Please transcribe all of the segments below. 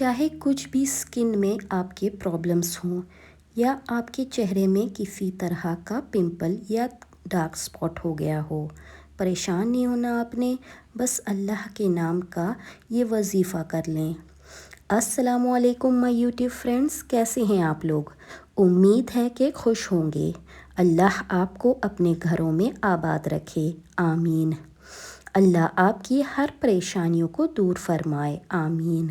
چاہے کچھ بھی سکن میں آپ کے پرابلمز ہوں یا آپ کے چہرے میں کسی طرح کا پمپل یا ڈارک اسپاٹ ہو گیا ہو، پریشان نہیں ہونا آپ نے، بس اللہ کے نام کا یہ وظیفہ کر لیں۔ السلام علیکم مائی یوٹیوب فرینڈز، کیسے ہیں آپ لوگ؟ امید ہے کہ خوش ہوں گے۔ اللہ آپ کو اپنے گھروں میں آباد رکھے، آمین۔ اللہ آپ کی ہر پریشانیوں کو دور فرمائے، آمین۔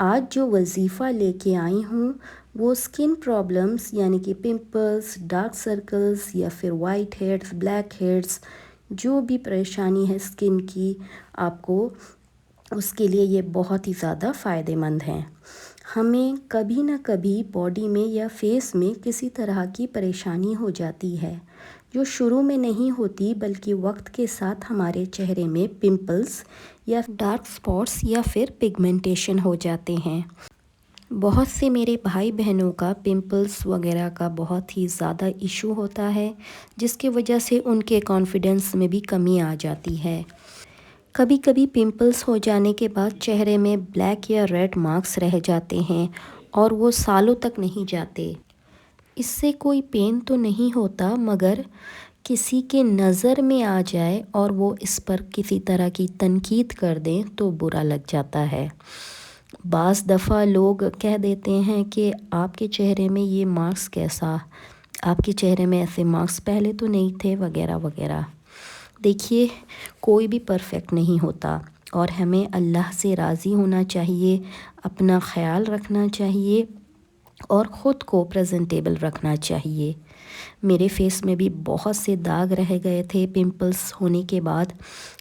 آج جو وظیفہ لے کے آئی ہوں وہ سکن پرابلمز یعنی کہ پمپلز، ڈارک سرکلز یا پھر وائٹ ہیڈز، بلیک ہیڈز، جو بھی پریشانی ہے سکن کی آپ کو، اس کے لیے یہ بہت ہی زیادہ فائدہ مند ہیں۔ ہمیں کبھی نہ کبھی باڈی میں یا فیس میں کسی طرح کی پریشانی ہو جاتی ہے جو شروع میں نہیں ہوتی، بلکہ وقت کے ساتھ ہمارے چہرے میں پمپلز یا ڈارک سپاٹس یا پھر پگمنٹیشن ہو جاتے ہیں۔ بہت سے میرے بھائی بہنوں کا پمپلز وغیرہ کا بہت ہی زیادہ ایشو ہوتا ہے، جس کی وجہ سے ان کے کانفیڈنس میں بھی کمی آ جاتی ہے۔ کبھی کبھی پمپلز ہو جانے کے بعد چہرے میں بلیک یا ریڈ مارکس رہ جاتے ہیں اور وہ سالوں تک نہیں جاتے۔ اس سے کوئی پین تو نہیں ہوتا، مگر کسی کے نظر میں آ جائے اور وہ اس پر کسی طرح کی تنقید کر دیں تو برا لگ جاتا ہے۔ بعض دفعہ لوگ کہہ دیتے ہیں کہ آپ کے چہرے میں یہ مارکس کیسا، آپ کے چہرے میں ایسے مارکس پہلے تو نہیں تھے، وغیرہ وغیرہ۔ دیکھیے، کوئی بھی پرفیکٹ نہیں ہوتا اور ہمیں اللہ سے راضی ہونا چاہیے، اپنا خیال رکھنا چاہیے اور خود کو پریزنٹیبل رکھنا چاہیے۔ میرے فیس میں بھی بہت سے داغ رہ گئے تھے پمپلز ہونے کے بعد،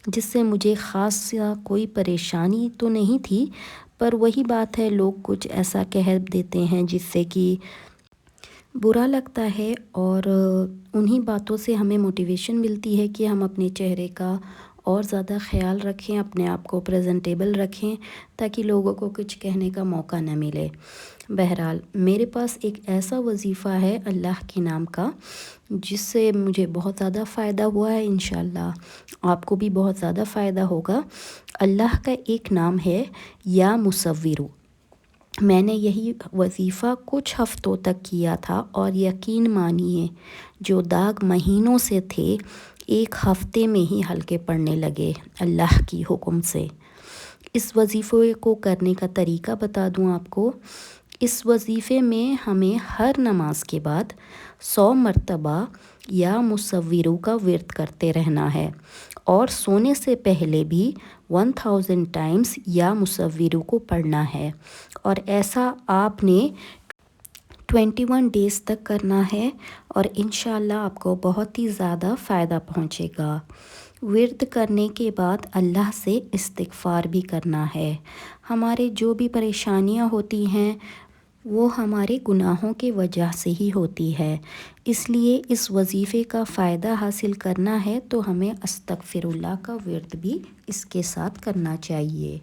جس سے مجھے خاص کوئی پریشانی تو نہیں تھی، پر وہی بات ہے، لوگ کچھ ایسا کہہ دیتے ہیں جس سے کہ برا لگتا ہے، اور انہی باتوں سے ہمیں موٹیویشن ملتی ہے کہ ہم اپنے چہرے کا اور زیادہ خیال رکھیں، اپنے آپ کو پریزنٹیبل رکھیں تاکہ لوگوں کو کچھ کہنے کا موقع نہ ملے۔ بہرحال میرے پاس ایک ایسا وظیفہ ہے اللہ کے نام کا، جس سے مجھے بہت زیادہ فائدہ ہوا ہے، انشاءاللہ آپ کو بھی بہت زیادہ فائدہ ہوگا۔ اللہ کا ایک نام ہے یا مصورو۔ میں نے یہی وظیفہ کچھ ہفتوں تک کیا تھا اور یقین مانیے جو داغ مہینوں سے تھے، ایک ہفتے میں ہی ہلکے پڑنے لگے اللہ کی حکم سے۔ اس وظیفے کو کرنے کا طریقہ بتا دوں آپ کو۔ اس وظیفے میں ہمیں ہر نماز کے بعد 100 مرتبہ یا مصورو کا ورد کرتے رہنا ہے، اور سونے سے پہلے بھی 1000 ٹائمز یا مصورو کو پڑھنا ہے، اور ایسا آپ نے 21 ڈیز تک کرنا ہے، اور انشاءاللہ آپ کو بہت ہی زیادہ فائدہ پہنچے گا۔ ورد کرنے کے بعد اللہ سے استغفار بھی کرنا ہے۔ ہمارے جو بھی پریشانیاں ہوتی ہیں وہ ہمارے گناہوں کی وجہ سے ہی ہوتی ہے، اس لیے اس وظیفے کا فائدہ حاصل کرنا ہے تو ہمیں استغفر اللہ کا ورد بھی اس کے ساتھ کرنا چاہیے۔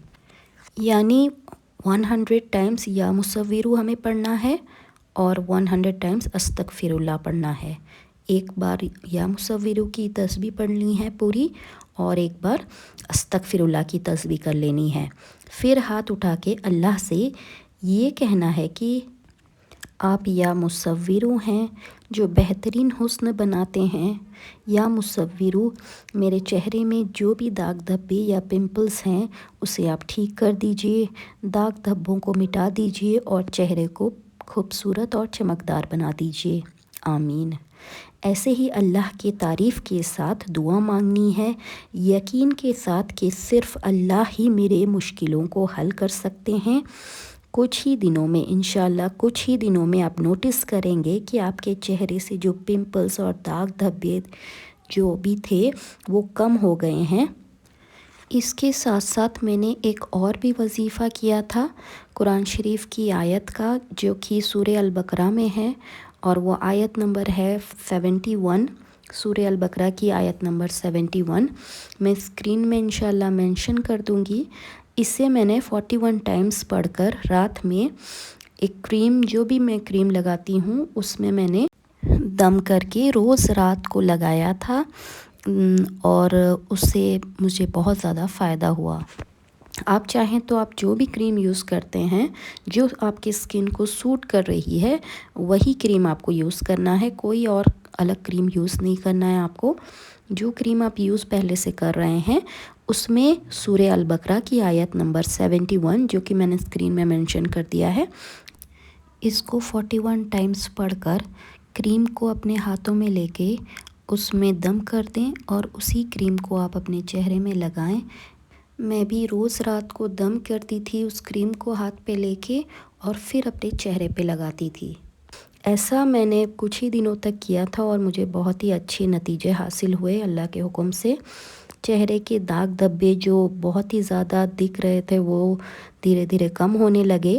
یعنی 100 ٹائمز یا مصورو ہمیں پڑھنا ہے اور 100 ٹائمز استغفر اللہ پڑھنا ہے۔ ایک بار یا مصورو کی تسبیح پڑھنی ہے پوری، اور ایک بار استغفر اللہ کی تسبیح کر لینی ہے۔ پھر ہاتھ اٹھا کے اللہ سے یہ کہنا ہے کہ آپ یا مصورو ہیں جو بہترین حسن بناتے ہیں، یا مصورو میرے چہرے میں جو بھی داغ دھبے یا پمپلز ہیں اسے آپ ٹھیک کر دیجئے، داغ دھبوں کو مٹا دیجئے اور چہرے کو خوبصورت اور چمکدار بنا دیجئے، آمین۔ ایسے ہی اللہ کی تعریف کے ساتھ دعا مانگنی ہے، یقین کے ساتھ کہ صرف اللہ ہی میرے مشکلوں کو حل کر سکتے ہیں۔ کچھ ہی دنوں میں انشاءاللہ کچھ ہی دنوں میں آپ نوٹس کریں گے کہ آپ کے چہرے سے جو پمپلز اور داغ دھبے جو بھی تھے وہ کم ہو گئے ہیں۔ اس کے ساتھ ساتھ میں نے ایک اور بھی وظیفہ کیا تھا قرآن شریف کی آیت کا، جو کہ سورہ البقرہ میں ہے، اور وہ آیت نمبر ہے 71، سورہ البقرہ کی آیت نمبر 71۔ میں اسکرین میں انشاءاللہ مینشن کر دوں گی۔ اسے میں نے 41 ٹائمز پڑھ کر رات میں ایک کریم، جو بھی میں کریم لگاتی ہوں اس میں نے دم کر کے روز رات کو لگایا تھا، اور اس سے مجھے بہت زیادہ فائدہ ہوا۔ آپ چاہیں تو آپ جو بھی کریم یوز کرتے ہیں جو آپ کی اسکن کو سوٹ کر رہی ہے وہی کریم آپ کو یوز کرنا ہے، کوئی اور الگ کریم یوز نہیں کرنا ہے آپ کو۔ جو کریم آپ یوز پہلے سے کر رہے ہیں اس میں سورہ البقرہ کی آیت نمبر 71 جو کہ میں نے اسکرین میں مینشن کر دیا ہے، اس کو 41 ٹائمز پڑھ کر کریم کو اپنے ہاتھوں میں لے کے اس میں دم کر دیں اور اسی کریم کو آپ اپنے چہرے میں لگائیں۔ میں بھی روز رات کو دم کرتی تھی اس کریم کو ہاتھ پہ لے کے اور پھر اپنے چہرے پہ لگاتی تھی۔ ایسا میں نے کچھ ہی دنوں تک کیا تھا اور مجھے بہت ہی اچھے نتیجے حاصل ہوئے اللہ کے حکم سے۔ چہرے کے داغ دھبے جو بہت ہی زیادہ دکھ رہے تھے وہ دھیرے دھیرے کم ہونے لگے۔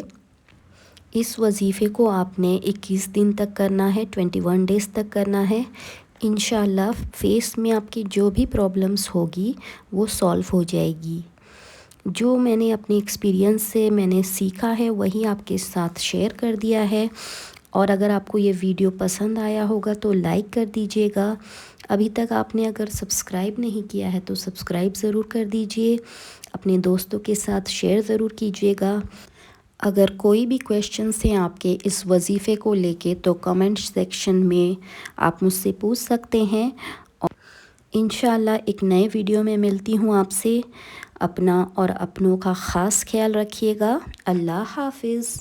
اس وظیفے کو آپ نے 21 دن تک کرنا ہے، 21 ڈیز تک کرنا ہے۔ انشاءاللہ فیس میں آپ کی جو بھی پرابلمس ہوگی وہ سولو ہو جائے گی۔ جو میں نے اپنی ایکسپیرینس سے میں نے سیکھا ہے وہی آپ کے ساتھ شیئر کر دیا ہے، اور اگر آپ کو یہ ویڈیو پسند آیا ہوگا تو لائک کر دیجیے گا۔ ابھی تک آپ نے اگر سبسکرائب نہیں کیا ہے تو سبسکرائب ضرور کر دیجیے، اپنے دوستوں کے ساتھ شیئر ضرور کیجیے گا۔ اگر کوئی بھی کویشچنس ہیں آپ کے اس وظیفے کو لے کے تو کمنٹ سیکشن میں آپ مجھ سے پوچھ سکتے ہیں۔ انشاءاللہ ایک نئے ویڈیو میں ملتی ہوں آپ سے۔ اپنا اور اپنوں کا خاص خیال رکھیے گا۔ اللہ حافظ۔